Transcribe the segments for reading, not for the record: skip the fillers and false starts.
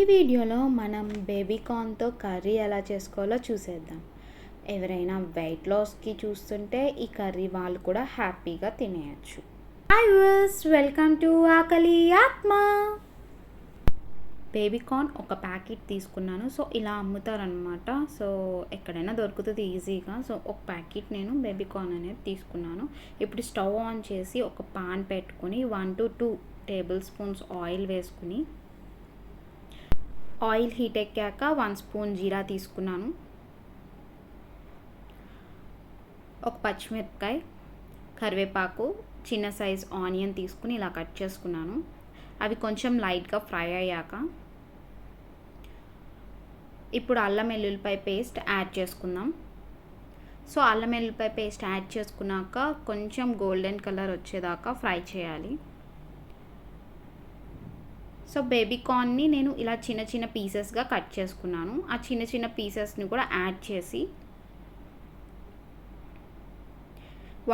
వీడియోలో మనం baby కార్న్తో curry ఎలా చేసుకోవాలో చూసేద్దాం. ఎవరైనా వెయిట్ లాస్కి చూస్తుంటే ఈ కర్రీ వాళ్ళు కూడా హ్యాపీగా తినేయచ్చు. హాయ్ వ్యూవర్స్, వెల్కమ్ టు ఆకలి ఆత్మ. బేబీ కార్న్ ఒక ప్యాకెట్ తీసుకున్నాను. సో ఇలా అమ్ముతారనమాట. సో ఎక్కడైనా దొరుకుతుంది ఈజీగా. సో ఒక ప్యాకెట్ నేను బేబీ కార్న్ అనేది తీసుకున్నాను. ఇప్పుడు స్టవ్ ఆన్ చేసి ఒక పాన్ పెట్టుకుని 1 to 2 టేబుల్ స్పూన్స్ ఆయిల్ వేసుకుని, ఆయిల్ హీట్ ఎక్కాక 1 స్పూన్ జీరా తీసుకున్నాను, ఒక పచ్చిమిరపకాయ, కరివేపాకు, చిన్న సైజ్ ఆనియన్ తీసుకుని ఇలా కట్ చేసుకున్నాను. అవి కొంచెం లైట్గా ఫ్రై అయ్యాక ఇప్పుడు అల్లం వెల్లుల్లిపాయ పేస్ట్ యాడ్ చేసుకుందాం. సో అల్లం వెల్లుల్లిపాయ పేస్ట్ యాడ్ చేసుకున్నాక కొంచెం గోల్డెన్ కలర్ వచ్చేదాకా ఫ్రై చేయాలి. సో బేబీ కార్న్ని నేను ఇలా చిన్న చిన్న పీసెస్గా కట్ చేసుకున్నాను. ఆ చిన్న చిన్న పీసెస్ని కూడా యాడ్ చేసి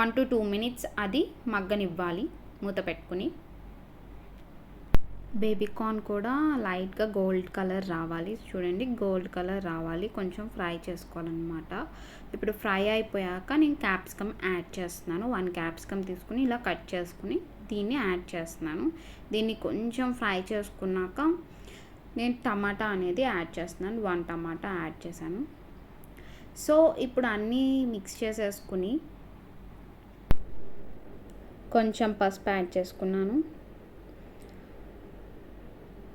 1 to 2 minutes అది మగ్గనివ్వాలి మూత పెట్టుకుని. బేబీ కార్న్ కూడా లైట్గా గోల్డ్ కలర్ రావాలి. చూడండి, గోల్డ్ కలర్ రావాలి, కొంచెం ఫ్రై చేసుకోవాలన్నమాట. ఇప్పుడు ఫ్రై అయిపోయాక నేను క్యాప్సికమ్ యాడ్ చేస్తున్నాను. 1 క్యాప్సికమ్ తీసుకుని ఇలా కట్ చేసుకుని దీన్ని యాడ్ చేస్తున్నాను. దీన్ని కొంచెం ఫ్రై చేసుకున్నాక నేను టమాటా అనేది యాడ్ చేస్తున్నాను. 1 టమాటా యాడ్ చేశాను. సో ఇప్పుడు అన్నీ మిక్స్ చేసేసుకుని కొంచెం పసుపు యాడ్ చేసుకున్నాను.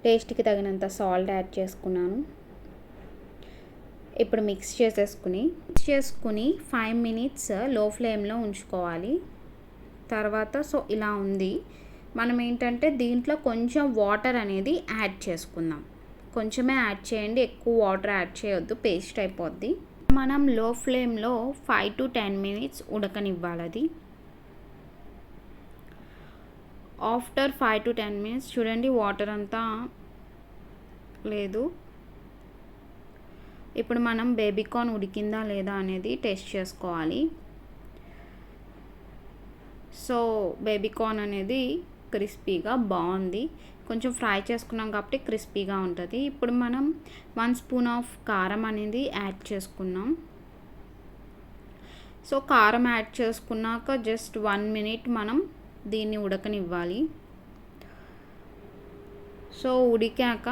టేస్ట్కి తగినంత సాల్ట్ యాడ్ చేసుకున్నాను. ఇప్పుడు మిక్స్ చేసుకుని 5 minutes లో ఫ్లేమ్లో ఉంచుకోవాలి. తర్వాత సో ఇలా ఉంది. మనం ఏంటంటే దీంట్లో కొంచెం వాటర్ అనేది యాడ్ చేసుకుందాం. కొంచెమే యాడ్ చేయండి, ఎక్కువ వాటర్ యాడ్ చేయొద్దు, పేస్ట్ అయిపోద్ది. మనం లో ఫ్లేమ్లో 5 to 10 minutes ఉడకనివ్వాలి. అది ఆఫ్టర్ 5 to 10 minutes చూడండి, వాటర్ అంతా లేదు. ఇప్పుడు మనం బేబీ కార్న్ ఉడికిందా లేదా అనేది టెస్ట్ చేసుకోవాలి. సో బేబీ కార్న్ అనేది క్రిస్పీగా బాగుంది. కొంచెం ఫ్రై చేసుకున్నాం కాబట్టి క్రిస్పీగా ఉంటుంది. ఇప్పుడు మనం 1 స్పూన్ ఆఫ్ కారం అనేది యాడ్ చేసుకున్నాం. సో కారం యాడ్ చేసుకున్నాక జస్ట్ 1 minute మనం దీన్ని ఉడకనివ్వాలి. సో ఉడికాక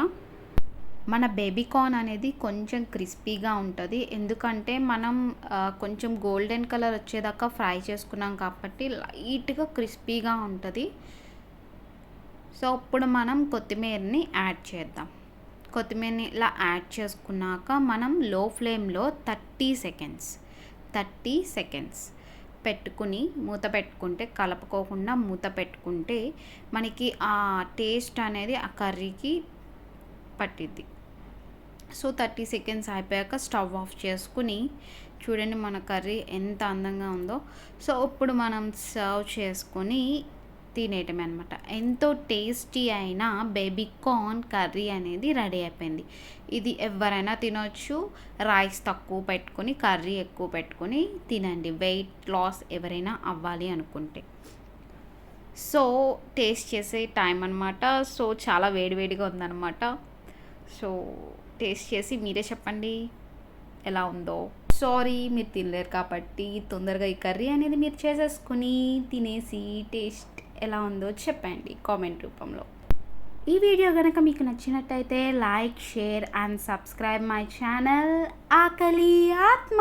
మన బేబీ కార్న్ అనేది కొంచెం క్రిస్పీగా ఉంటుంది. ఎందుకంటే మనం కొంచెం గోల్డెన్ కలర్ వచ్చేదాకా ఫ్రై చేసుకున్నాం కాబట్టి లైట్గా క్రిస్పీగా ఉంటుంది. సో ఇప్పుడు మనం కొత్తిమీరని యాడ్ చేద్దాం. కొత్తిమీరని ఇలా యాడ్ చేసుకున్నాక మనం లో ఫ్లేమ్లో 30 seconds పెట్టుకుని మూత పెట్టుకుంటే, కలుపుకోకుండా మూత పెట్టుకుంటే మనకి ఆ టేస్ట్ అనేది ఆ కర్రీకి పట్టిద్ది. సో 30 seconds అయిపోయాక స్టవ్ ఆఫ్ చేసుకుని చూడండి మన కర్రీ ఎంత అందంగా ఉందో. సో ఇప్పుడు మనం సర్వ్ చేసుకొని తినేయటమే అనమాట. ఎంతో టేస్టీ అయిన బేబీ కార్న్ కర్రీ అనేది రెడీ అయిపోయింది. ఇది ఎవరైనా తినొచ్చు. రైస్ తక్కువ పెట్టుకొని కర్రీ ఎక్కువ పెట్టుకొని తినండి, వెయిట్ లాస్ ఎవరైనా అవ్వాలి అనుకుంటే. సో టేస్ట్ చేసే టైం అనమాట. సో చాలా వేడివేడిగా ఉందన్నమాట. సో టేస్ట్ చేసి మీరే చెప్పండి ఎలా ఉందో. సారీ, మీరు తినలేరు కాబట్టి తొందరగా ఈ కర్రీ అనేది మీరు చేసేసుకొని తినేసి టేస్ట్ ఎలా ఉందో చెప్పండి కామెంట్ రూపంలో. ఈ వీడియో కనుక మీకు నచ్చినట్టయితే like, share and subscribe my channel ఆకలి ఆత్మ.